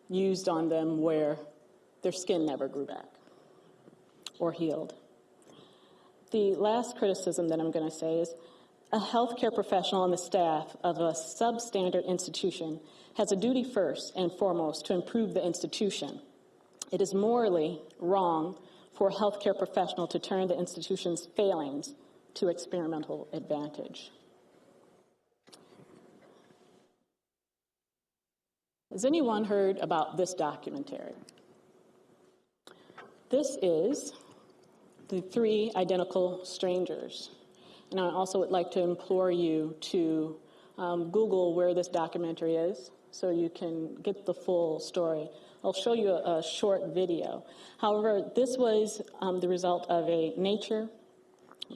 used on them where their skin never grew back or healed. The last criticism that I'm going to say is a healthcare professional on the staff of a substandard institution has a duty first and foremost to improve the institution. It is morally wrong for a healthcare professional to turn the institution's failings to experimental advantage. Has anyone heard about this documentary? This is The Three Identical Strangers. And I also would like to implore you to Google where this documentary is so you can get the full story. I'll show you a short video. However, this was the result of a nature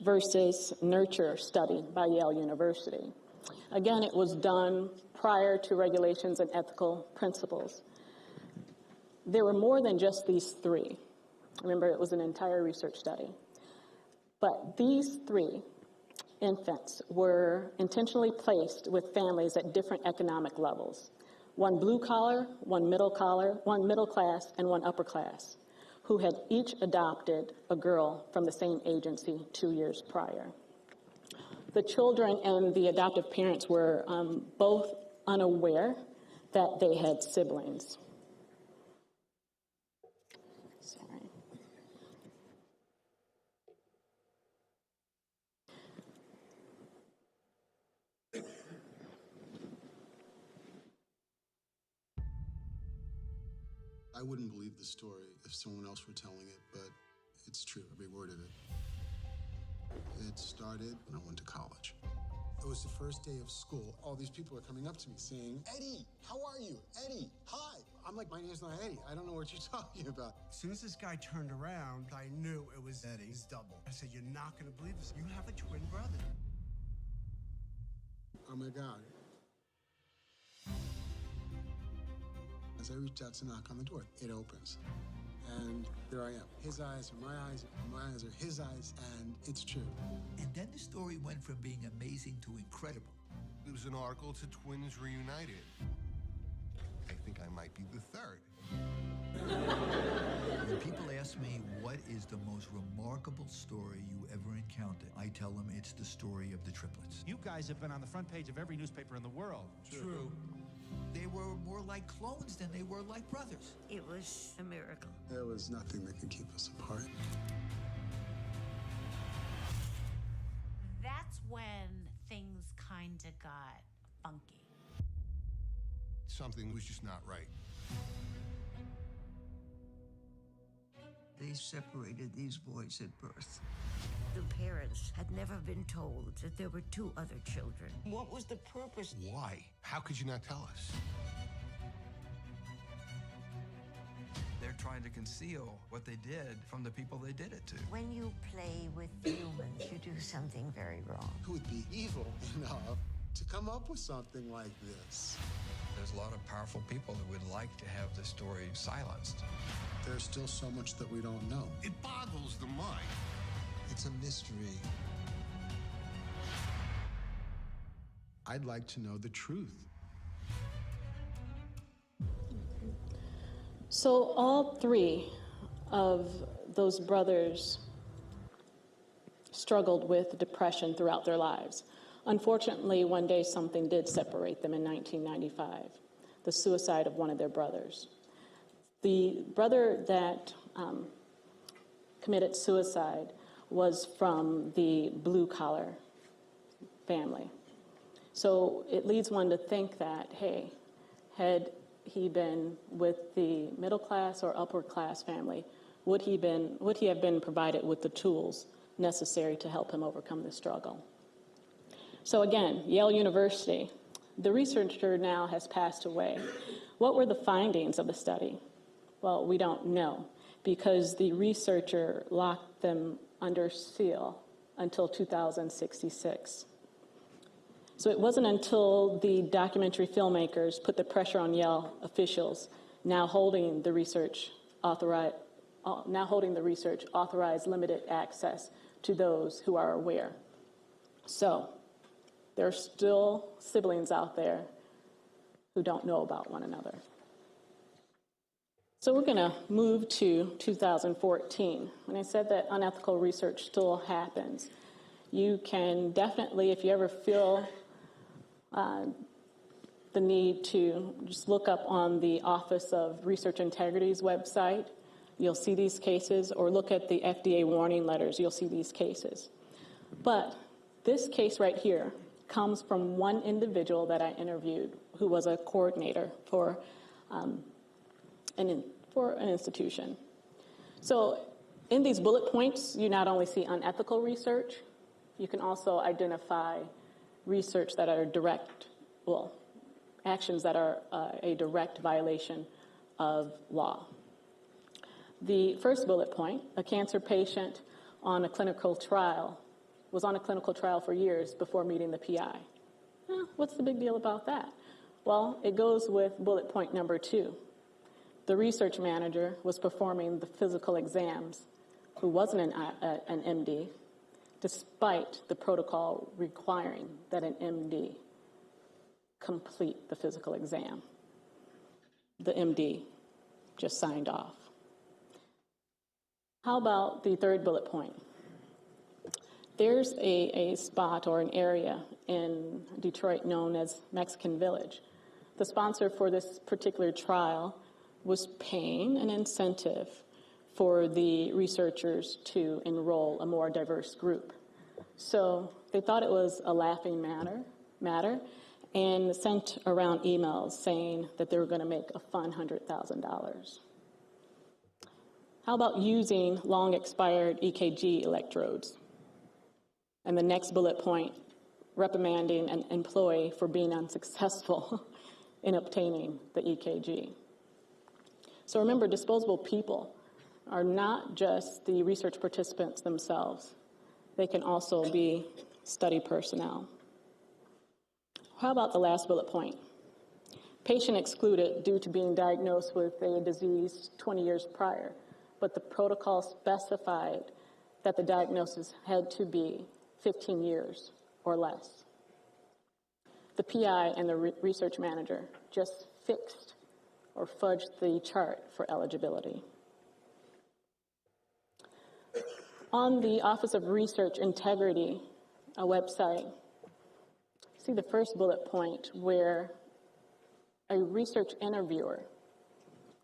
versus nurture study by Yale University. Again, it was done prior to regulations and ethical principles. There were more than just these three. Remember, it was an entire research study. But these three infants were intentionally placed with families at different economic levels. One blue collar, one middle class, and one upper class, who had each adopted a girl from the same agency 2 years prior. The children and the adoptive parents were both unaware that they had siblings. Sorry. I wouldn't believe the story if someone else were telling it, but it's true, every word of it. It started when I went to college. It was the first day of school. All these people are coming up to me saying, Eddie, how are you? Eddie, hi. I'm like, my name's not Eddie. I don't know what you're talking about. As soon as this guy turned around, I knew it was Eddie's double. I said, you're not gonna believe this. You have a twin brother. Oh my God. As I reached out to knock on the door, it opens. And there I am. His eyes are my eyes, and my eyes are his eyes, and it's true. And then the story went from being amazing to incredible. It was an article to Twins Reunited. I think I might be the third. When people ask me what is the most remarkable story you ever encountered, I tell them it's the story of the triplets. You guys have been on the front page of every newspaper in the world. True. They were more like clones than they were like brothers. It was a miracle. There was nothing that could keep us apart. That's when things kind of got funky. Something was just not right. They separated these boys at birth. The parents had never been told that there were two other children. What was the purpose? Why? How could you not tell us? They're trying to conceal what they did from the people they did it to. When you play with humans, you do something very wrong. Who would be evil enough to come up with something like this? There's a lot of powerful people that would like to have the story silenced. There's still so much that we don't know. It boggles the mind. It's a mystery. I'd like to know the truth. So all three of those brothers struggled with depression throughout their lives. Unfortunately, one day something did separate them in 1995, the suicide of one of their brothers. The brother that committed suicide was from the blue-collar family. So it leads one to think that, hey, had he been with the middle-class or upper-class family, would he have been provided with the tools necessary to help him overcome the struggle? So again, Yale University, the researcher now has passed away. What were the findings of the study? Well, we don't know, because the researcher locked them under seal until 2066. So it wasn't until the documentary filmmakers put the pressure on Yale officials, now holding the research authorized limited access to those who are aware. So there are still siblings out there who don't know about one another. So we're going to move to 2014. When I said that unethical research still happens, you can definitely, if you ever feel the need to just look up on the Office of Research Integrity's website, you'll see these cases, or look at the FDA warning letters, you'll see these cases. But this case right here comes from one individual that I interviewed who was a coordinator for an institution. So in these bullet points, you not only see unethical research, you can also identify research that are actions that are a direct violation of law. The first bullet point, a cancer patient on a clinical trial, was on a clinical trial for years before meeting the PI. What's the big deal about that? Well, it goes with bullet point number 2. The research manager was performing the physical exams, who wasn't an MD, despite the protocol requiring that an MD complete the physical exam. The MD just signed off. How about the third bullet point? There's a spot or an area in Detroit known as Mexican Village. The sponsor for this particular trial was paying an incentive for the researchers to enroll a more diverse group. So they thought it was a laughing matter and sent around emails saying that they were going to make a fun $100,000. How about using long expired EKG electrodes? And the next bullet point, reprimanding an employee for being unsuccessful in obtaining the EKG. So remember, disposable people are not just the research participants themselves. They can also be study personnel. How about the last bullet point? Patient excluded due to being diagnosed with a disease 20 years prior, but the protocol specified that the diagnosis had to be 15 years or less. The PI and the research manager just fixed or fudged the chart for eligibility. On the Office of Research Integrity, a website, see the first bullet point where a research interviewer,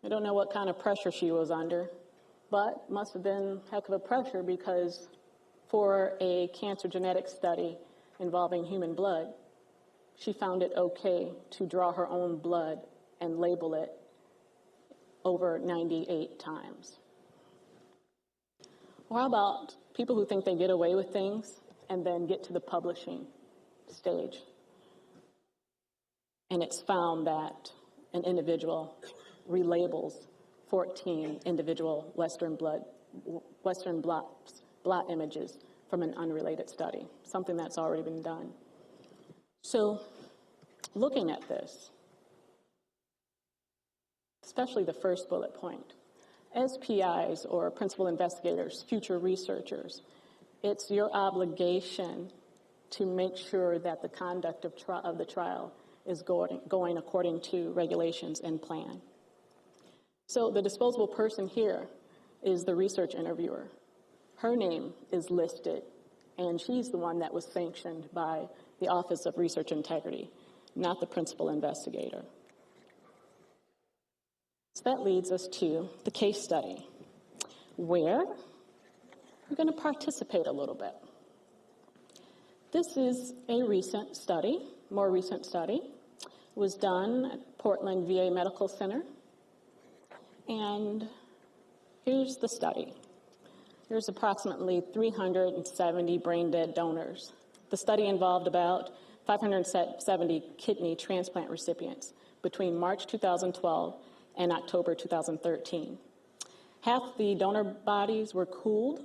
I don't know what kind of pressure she was under, but must have been a heck of a pressure because for a cancer genetic study involving human blood, she found it okay to draw her own blood and label it over 98 times. Or how about people who think they get away with things and then get to the publishing stage, and it's found that an individual relabels 14 individual Western blot images from an unrelated study, something that's already been done. So looking at this, especially the first bullet point, as PIs or principal investigators, future researchers, it's your obligation to make sure that the conduct of the trial is going according to regulations and plan. So the disposable person here is the research interviewer. Her name is listed, and she's the one that was sanctioned by the Office of Research Integrity, not the principal investigator. So that leads us to the case study, where we're going to participate a little bit. This is a recent study, more recent study. It was done at Portland VA Medical Center. And here's the study. There's approximately 370 brain-dead donors. The study involved about 570 kidney transplant recipients between March 2012 and October 2013. Half the donor bodies were cooled,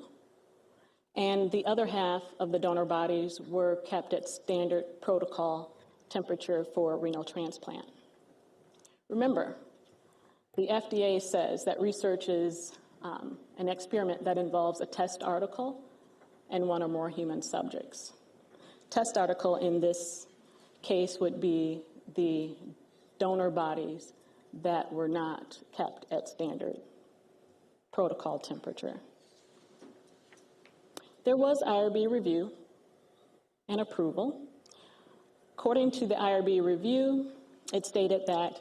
and the other half of the donor bodies were kept at standard protocol temperature for renal transplant. Remember, the FDA says that research is an experiment that involves a test article and one or more human subjects. Test article in this case would be the donor bodies that were not kept at standard protocol temperature. There was IRB review and approval. According to the IRB review, it stated that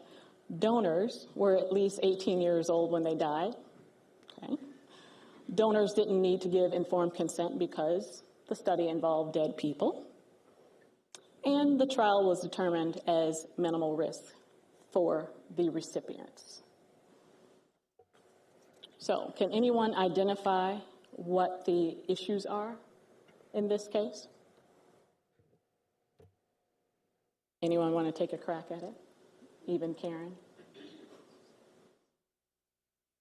donors were at least 18 years old when they died. Okay. Donors didn't need to give informed consent because the study involved dead people. And the trial was determined as minimal risk for the recipients. So, can anyone identify what the issues are in this case? Anyone want to take a crack at it? Even Karen?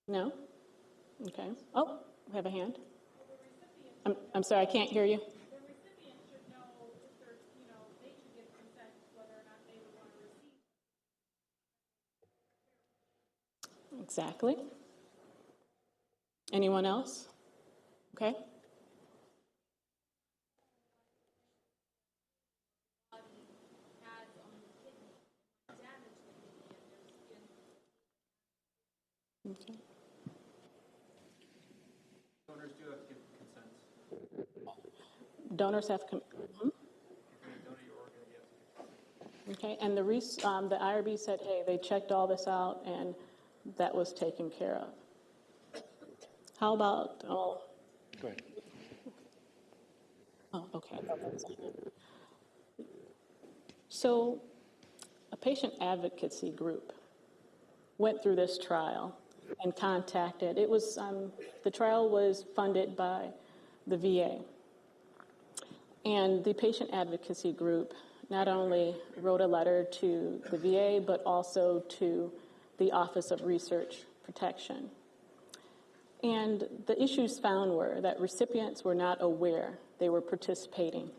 No? Okay. Oh, we have a hand. I'm sorry, I can't hear you. Exactly. Anyone else? Okay. Okay. Donors do have to give consent. Donors have Okay, and the IRB said, hey, they checked all this out and that was taken care of. How about, Go ahead. Oh, okay. I thought that was on there. So a patient advocacy group went through this trial and contacted, the trial was funded by the VA. And the patient advocacy group not only wrote a letter to the VA, but also to the Office of Research Protection. And the issues found were that recipients were not aware they were participating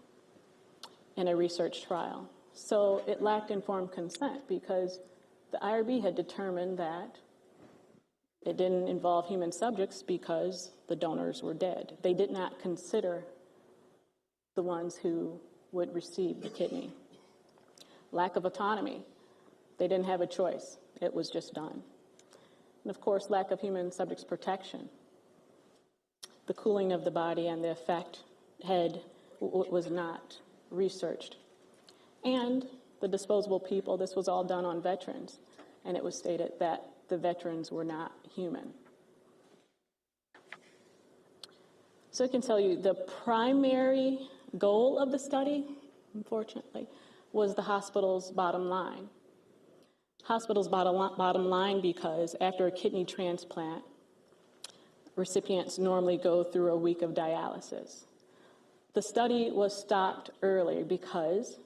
in a research trial. So it lacked informed consent because the IRB had determined that it didn't involve human subjects because the donors were dead. They did not consider the ones who would receive the kidney. Lack of autonomy. They didn't have a choice. It was just done. And of course, lack of human subjects protection. The cooling of the body and the effect was not researched. And the disposable people, this was all done on veterans, and it was stated that the veterans were not human. So I can tell you the primary goal of the study, unfortunately, was the hospital's bottom line. Hospital's bottom line because after a kidney transplant, recipients normally go through a week of dialysis. The study was stopped early because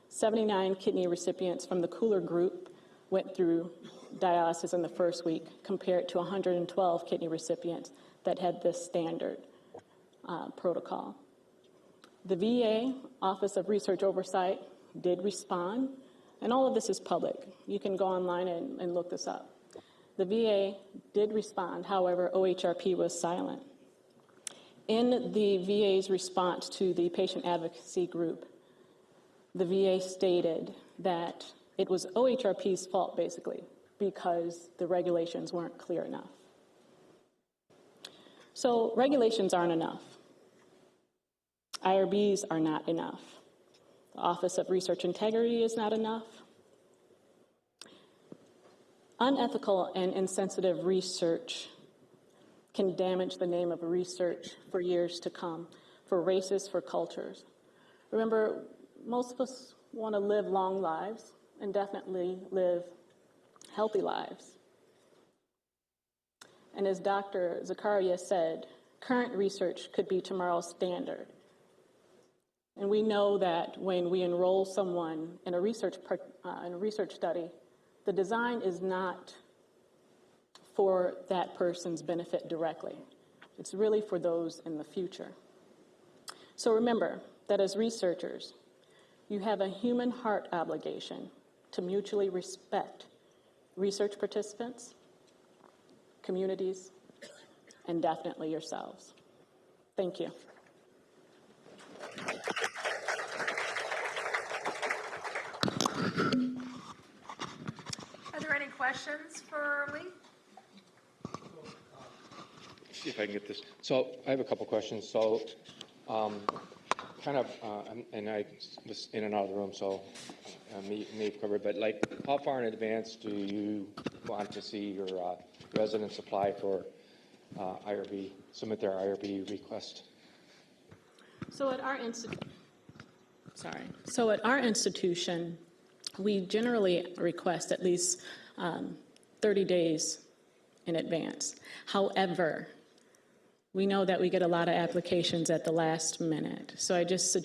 79 kidney recipients from the cooler group went through dialysis in the first week compared to 112 kidney recipients that had this standard protocol. The VA Office of Research Oversight did respond, and all of this is public. You can go online and look this up. The VA did respond, however, OHRP was silent. In the VA's response to the patient advocacy group, the VA stated that it was OHRP's fault, basically, because the regulations weren't clear enough. So regulations aren't enough. IRBs are not enough. The Office of Research Integrity is not enough. Unethical and insensitive research can damage the name of research for years to come, for races, for cultures. Remember, most of us want to live long lives and definitely live healthy lives. And as Dr. Zakaria said, current research could be tomorrow's standard. And we know that when we enroll someone in a research study, the design is not for that person's benefit directly. It's really for those in the future. So remember that as researchers, you have a human heart obligation to mutually respect research participants, communities, and definitely yourselves. Thank you. Are there any questions for Lee? See if I can get this. So I have a couple questions. So and I was in and out of the room, so may have covered, but like how far in advance do you want to see your residents apply for IRB, submit their IRB request? So at our institution, we generally request at least 30 days in advance. However, we know that we get a lot of applications at the last minute. So I just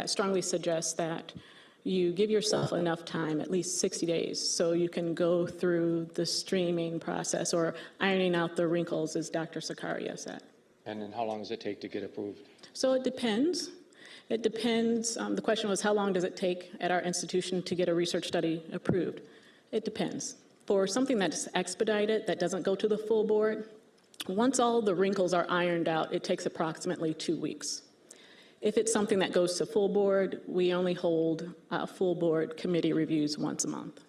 strongly suggest that you give yourself enough time, at least 60 days, so you can go through the streaming process or ironing out the wrinkles, as Dr. Zakaria said. And then how long does it take to get approved? So it depends. It depends. The question was, how long does it take at our institution to get a research study approved? It depends. For something that's expedited, that doesn't go to the full board, once all the wrinkles are ironed out, it takes approximately 2 weeks. If it's something that goes to full board, we only hold full board committee reviews once a month.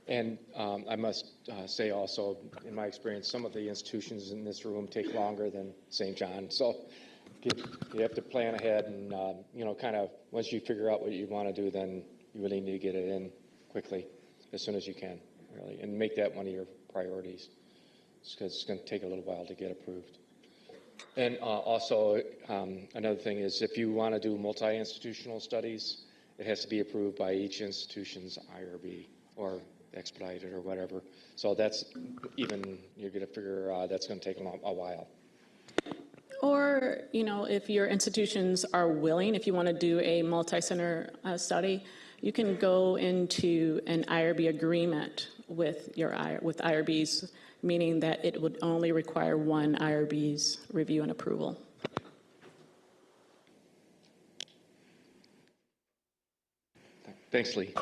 And I must say also, in my experience, some of the institutions in this room take longer than St. John. So you have to plan ahead and, kind of once you figure out what you want to do, then you really need to get it in quickly, as soon as you can, really, and make that one of your priorities, because it's going to take a little while to get approved. And also, another thing is if you want to do multi-institutional studies, it has to be approved by each institution's IRB or expedited or whatever. So that's even, you're going to figure that's going to take a while. Or, if your institutions are willing, if you want to do a multi-center study, you can go into an IRB agreement with IRBs, meaning that it would only require one IRB's review and approval. Thanks, Lee.